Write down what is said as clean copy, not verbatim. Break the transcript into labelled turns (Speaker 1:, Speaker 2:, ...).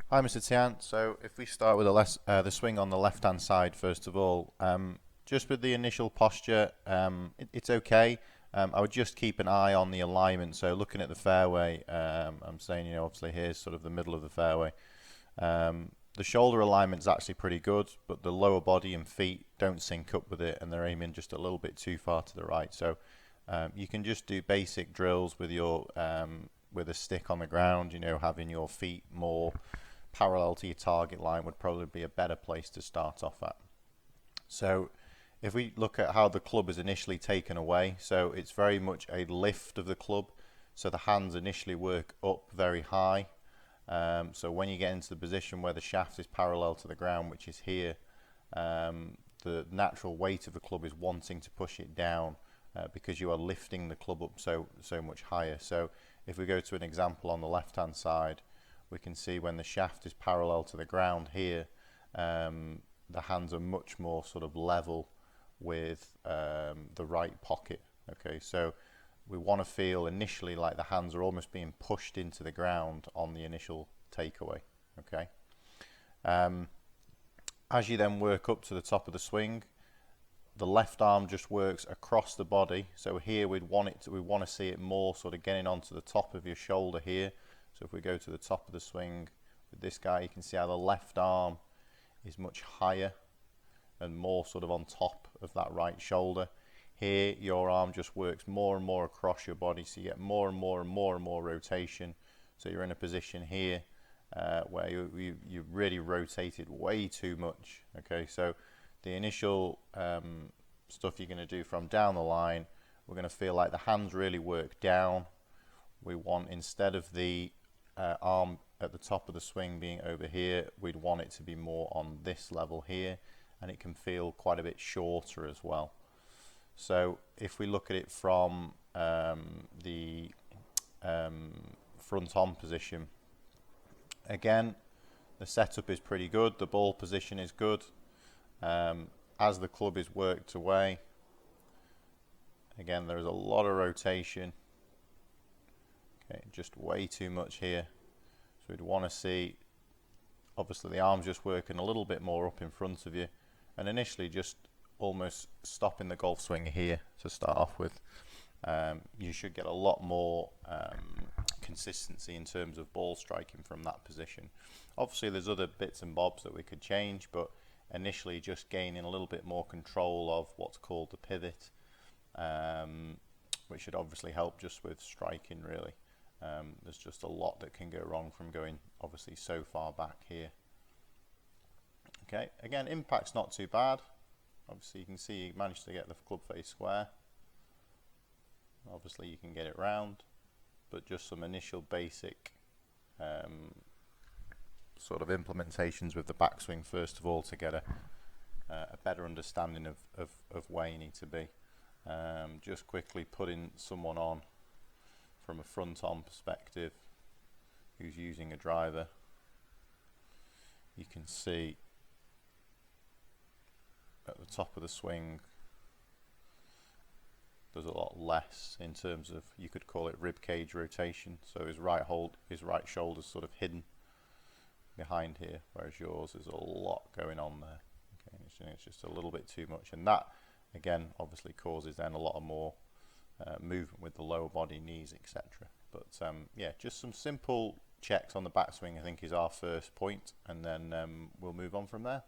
Speaker 1: Hi, Mr. Tian. So if we start with the swing on the left-hand side first of all, just with the initial posture, it's okay. I would just keep an eye on the alignment. So looking at the fairway, I'm saying, obviously here's sort of the middle of the fairway. The shoulder alignment's actually pretty good, but the lower body and feet don't sync up with it, and they're aiming just a little bit too far to the right. So you can just do basic drills with your with a stick on the ground. Having your feet more parallel to your target line would probably be a better place to start off at. So if we look at how the club is initially taken away, so it's very much a lift of the club. So the hands initially work up very high. So when you get into the position where the shaft is parallel to the ground, which is here, the natural weight of the club is wanting to push it down because you are lifting the club up so much higher. So if we go to an example on the left hand side, we can see when the shaft is parallel to the ground here, the hands are much more sort of level with the right pocket. Okay, so we want to feel initially like the hands are almost being pushed into the ground on the initial takeaway. Okay, as you then work up to the top of the swing, the left arm just works across the body. So here we want to see it more sort of getting onto the top of your shoulder here. So if we go to the top of the swing with this guy, you can see how the left arm is much higher and more sort of on top of that right shoulder. Here, your arm just works more and more across your body, so you get more and more and more and more rotation. So you're in a position here where you really rotated way too much. Okay, so the initial stuff you're going to do from down the line, we're going to feel like the hands really work down. We want, instead of the arm at the top of the swing being over here, we'd want it to be more on this level here, and it can feel quite a bit shorter as well. So if we look at it from the front on position, again, the setup is pretty good, the ball position is good. As the club is worked away, again, there's a lot of rotation. Okay, just way too much here. So we'd want to see, obviously the arms just working a little bit more up in front of you, and initially just almost stopping the golf swing here to start off with. You should get a lot more consistency in terms of ball striking from that position. Obviously there's other bits and bobs that we could change, but initially just gaining a little bit more control of what's called the pivot, which should obviously help just with striking really. There's just a lot that can go wrong from going obviously so far back here. Okay, again, impact's not too bad. Obviously you can see you managed to get the club face square. Obviously you can get it round, but just some initial basic sort of implementations with the backswing first of all to get a better understanding of where you need to be. Just quickly putting someone on from a front on perspective who's using a driver. You can see at the top of the swing there's a lot less in terms of, you could call it rib cage rotation. So his right shoulder's sort of hidden behind here, whereas yours is a lot going on there. Okay, it's just a little bit too much, and that again obviously causes then a lot of more movement with the lower body, knees, etc. But yeah, just some simple checks on the backswing I think is our first point, and then we'll move on from there.